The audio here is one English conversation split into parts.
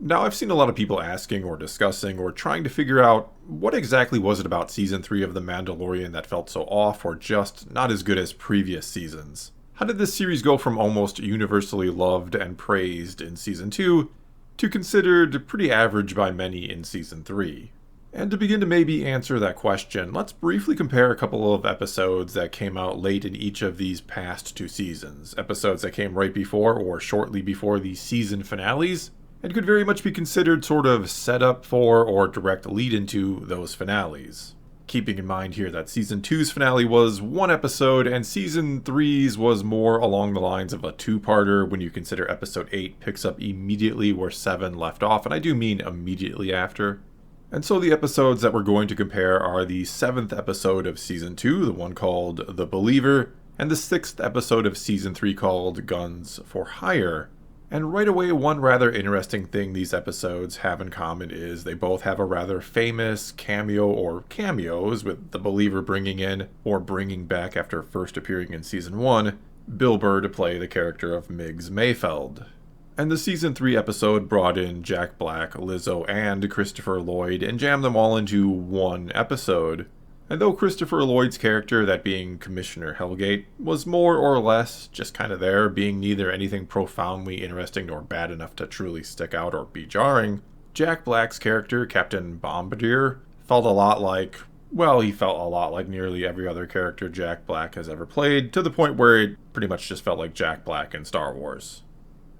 Now, I've seen a lot of people asking or discussing or trying to figure out what exactly was it about Season 3 of The Mandalorian that felt so off or just not as good as previous seasons. How did this series go from almost universally loved and praised in Season 2 to considered pretty average by many in Season 3? And to begin to maybe answer that question, let's briefly compare a couple of episodes that came out late in each of these past two seasons. Episodes that came right before or shortly before the season finales, and could very much be considered sort of setup for or direct lead into those finales. Keeping in mind here that Season 2's finale was one episode, and Season 3's was more along the lines of a two-parter when you consider Episode 8 picks up immediately where 7 left off, and I do mean immediately after. And so the episodes that we're going to compare are the 7th episode of Season 2, the one called The Believer, and the 6th episode of Season 3 called Guns for Hire. And right away, one rather interesting thing these episodes have in common is they both have a rather famous cameo or cameos, with The Believer bringing in, or bringing back after first appearing in Season 1, Bill Burr to play the character of Miggs Mayfeld. And the Season 3 episode brought in Jack Black, Lizzo, and Christopher Lloyd and jammed them all into one episode. And though Christopher Lloyd's character, that being Commissioner Hellgate, was more or less just kind of there, being neither anything profoundly interesting nor bad enough to truly stick out or be jarring, Jack Black's character, Captain Bombardier, felt a lot like, well, he felt a lot like nearly every other character Jack Black has ever played, to the point where it pretty much just felt like Jack Black in Star Wars.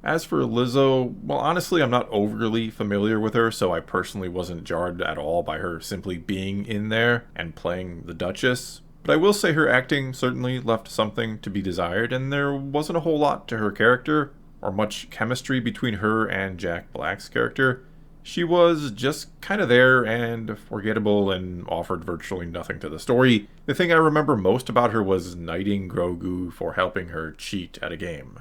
As for Lizzo, well, honestly, I'm not overly familiar with her, so I personally wasn't jarred at all by her simply being in there and playing the Duchess. But I will say her acting certainly left something to be desired, and there wasn't a whole lot to her character, or much chemistry between her and Jack Black's character. She was just kind of there and forgettable and offered virtually nothing to the story. The thing I remember most about her was knighting Grogu for helping her cheat at a game.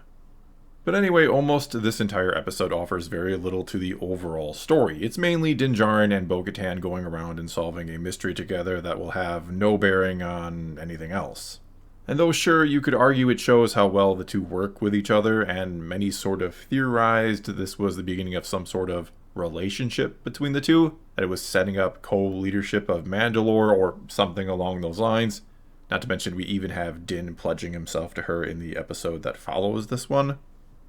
But anyway, almost this entire episode offers very little to the overall story. It's mainly Din Djarin and Bo-Katan going around and solving a mystery together that will have no bearing on anything else. And though sure, you could argue it shows how well the two work with each other, and many sort of theorized this was the beginning of some sort of relationship between the two, that it was setting up co-leadership of Mandalore or something along those lines. Not to mention we even have Din pledging himself to her in the episode that follows this one.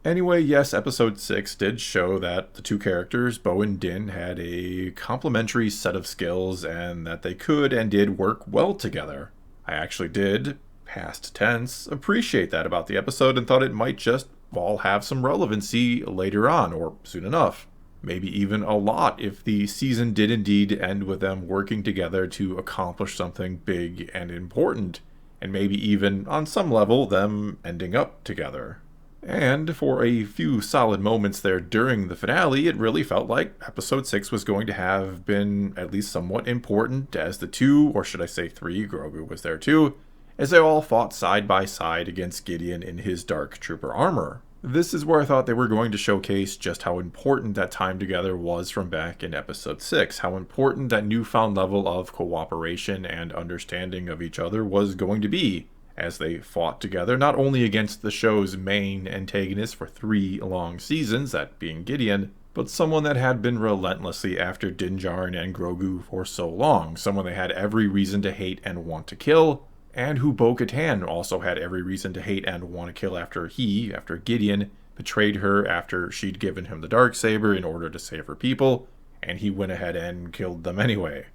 Anyway, yes, episode 6 did show that the two characters, Bo and Din, had a complementary set of skills and that they could and did work well together. I actually did, past tense, appreciate that about the episode and thought it might just all have some relevancy later on, or soon enough. Maybe even a lot if the season did indeed end with them working together to accomplish something big and important, and maybe even, on some level, them ending up together. And for a few solid moments there during the finale, it really felt like episode 6 was going to have been at least somewhat important as the two, or should I say 3, Grogu was there too, as they all fought side by side against Gideon in his Dark Trooper armor. This is where I thought they were going to showcase just how important that time together was from back in episode 6, how important that newfound level of cooperation and understanding of each other was going to be, as they fought together, not only against the show's main antagonist for 3 long seasons, that being Gideon, but someone that had been relentlessly after Din Djarin and Grogu for so long, someone they had every reason to hate and want to kill, and who Bo-Katan also had every reason to hate and want to kill after Gideon, betrayed her after she'd given him the Darksaber in order to save her people, and he went ahead and killed them anyway.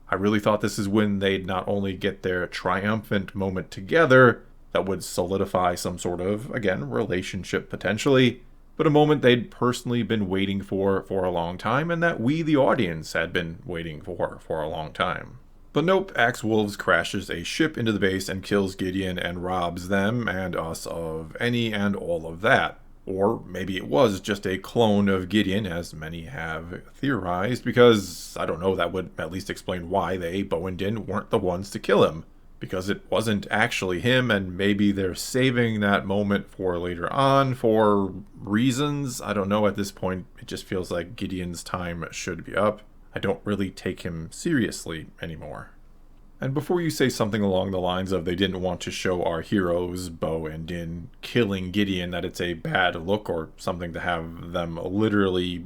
I really thought this is when they'd not only get their triumphant moment together that would solidify some sort of, again, relationship potentially, but a moment they'd personally been waiting for a long time, and that we, the audience, had been waiting for a long time. But nope, Axe Wolves crashes a ship into the base and kills Gideon and robs them and us of any and all of that. Or maybe it was just a clone of Gideon, as many have theorized, because, I don't know, that would at least explain why they, Bo and Din, weren't the ones to kill him. Because it wasn't actually him, and maybe they're saving that moment for later on, for reasons. I don't know, at this point, it just feels like Gideon's time should be up. I don't really take him seriously anymore. And before you say something along the lines of they didn't want to show our heroes, Bo and Din, killing Gideon, that it's a bad look or something to have them literally,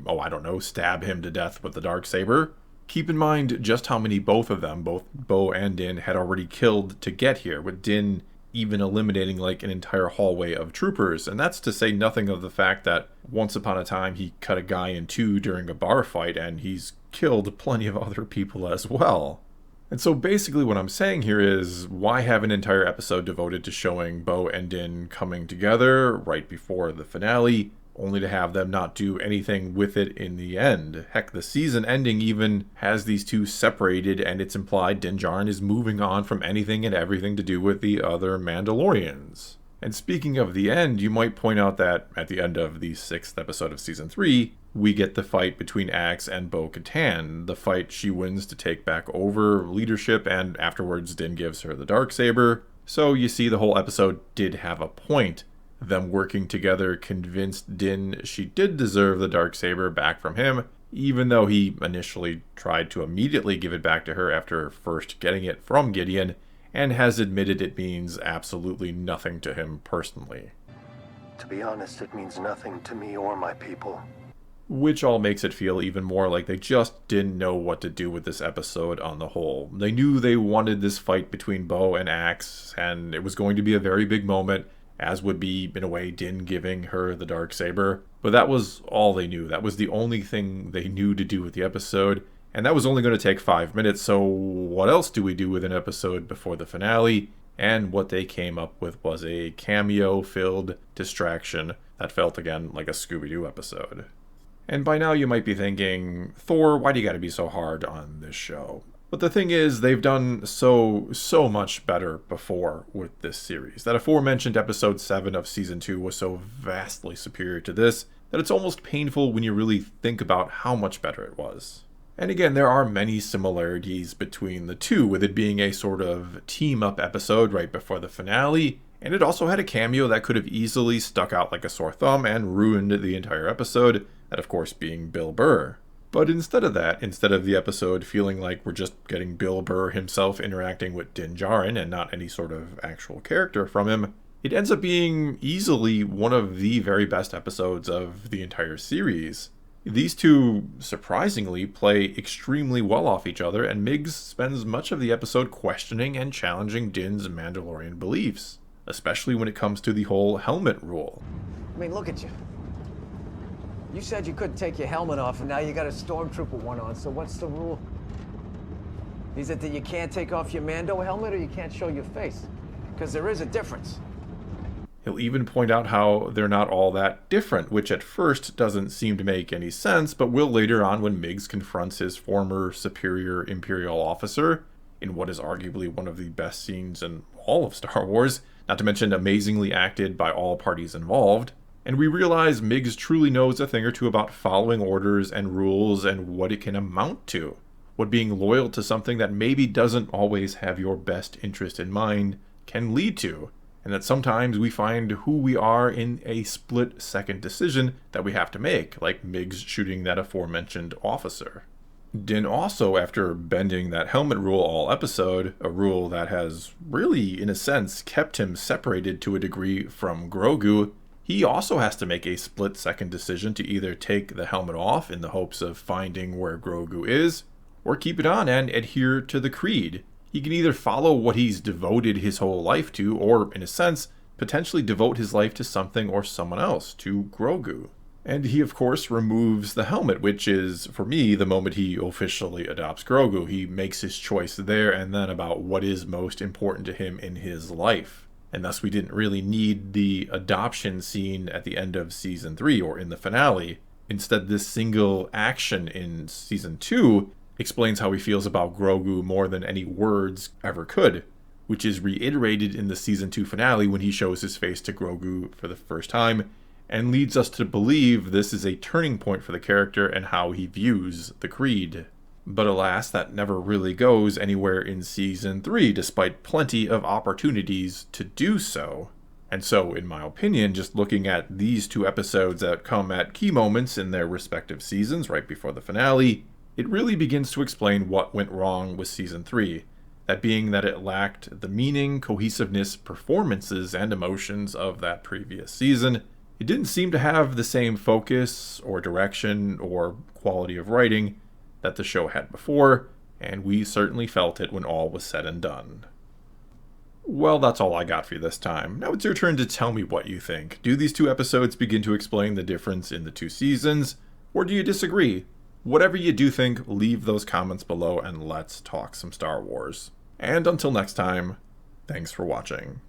stab him to death with the Darksaber, keep in mind just how many both of them, both Bo and Din, had already killed to get here, with Din even eliminating like an entire hallway of troopers. And that's to say nothing of the fact that once upon a time he cut a guy in two during a bar fight, and he's killed plenty of other people as well. And so basically what I'm saying here is, why have an entire episode devoted to showing Bo and Din coming together right before the finale, only to have them not do anything with it in the end? Heck, the season ending even has these two separated, and it's implied Din Djarin is moving on from anything and everything to do with the other Mandalorians. And speaking of the end, you might point out that at the end of the 6th episode of Season 3, we get the fight between Axe and Bo-Katan, the fight she wins to take back over leadership, and afterwards Din gives her the Darksaber. So you see, the whole episode did have a point. Them working together convinced Din she did deserve the Darksaber back from him, even though he initially tried to immediately give it back to her after first getting it from Gideon, and has admitted it means absolutely nothing to him personally. To be honest, it means nothing to me or my people. Which all makes it feel even more like they just didn't know what to do with this episode on the whole. They knew they wanted this fight between Bo and Axe, and it was going to be a very big moment, as would be, in a way, Din giving her the Darksaber. But that was all they knew. That was the only thing they knew to do with the episode. And that was only going to take 5 minutes, so what else do we do with an episode before the finale? And what they came up with was a cameo-filled distraction that felt, again, like a Scooby-Doo episode. And by now you might be thinking, Thor, why do you gotta be so hard on this show? But the thing is, they've done so much better before with this series. That aforementioned episode 7 of season 2 was so vastly superior to this that it's almost painful when you really think about how much better it was. And again, there are many similarities between the two, with it being a sort of team-up episode right before the finale, and it also had a cameo that could have easily stuck out like a sore thumb and ruined the entire episode, that of course being Bill Burr. But instead of that, instead of the episode feeling like we're just getting Bill Burr himself interacting with Din Djarin and not any sort of actual character from him, it ends up being easily one of the very best episodes of the entire series. These two, surprisingly, play extremely well off each other, and Miggs spends much of the episode questioning and challenging Din's Mandalorian beliefs, especially when it comes to the whole helmet rule. I mean, look at you. You said you couldn't take your helmet off, and now you got a stormtrooper one on, so what's the rule? Is it that you can't take off your Mando helmet, or you can't show your face? Because there is a difference. He'll even point out how they're not all that different, which at first doesn't seem to make any sense, but will later on when Miggs confronts his former superior Imperial officer, in what is arguably one of the best scenes in all of Star Wars, not to mention amazingly acted by all parties involved. And we realize Miggs truly knows a thing or two about following orders and rules and what it can amount to. What being loyal to something that maybe doesn't always have your best interest in mind can lead to. And that sometimes we find who we are in a split-second decision that we have to make, like Miggs shooting that aforementioned officer. Din also, after bending that helmet rule all episode, a rule that has really, in a sense, kept him separated to a degree from Grogu, he also has to make a split-second decision to either take the helmet off in the hopes of finding where Grogu is, or keep it on and adhere to the creed. He can either follow what he's devoted his whole life to, or, in a sense, potentially devote his life to something or someone else, to Grogu. And he, of course, removes the helmet, which is, for me, the moment he officially adopts Grogu. He makes his choice there and then about what is most important to him in his life. And thus we didn't really need the adoption scene at the end of Season 3 or in the finale. Instead, this single action in Season 2 explains how he feels about Grogu more than any words ever could, which is reiterated in the Season 2 finale when he shows his face to Grogu for the first time, and leads us to believe this is a turning point for the character and how he views the creed. But alas, that never really goes anywhere in Season 3, despite plenty of opportunities to do so. And so, in my opinion, just looking at these two episodes that come at key moments in their respective seasons right before the finale, it really begins to explain what went wrong with Season 3. That being that it lacked the meaning, cohesiveness, performances, and emotions of that previous season. It didn't seem to have the same focus or direction or quality of writing that the show had before, and we certainly felt it when all was said and done. Well, that's all I got for you this time. Now it's your turn to tell me what you think. Do these 2 episodes begin to explain the difference in the 2 seasons, or do you disagree? Whatever you do think, leave those comments below and let's talk some Star Wars. And until next time, thanks for watching.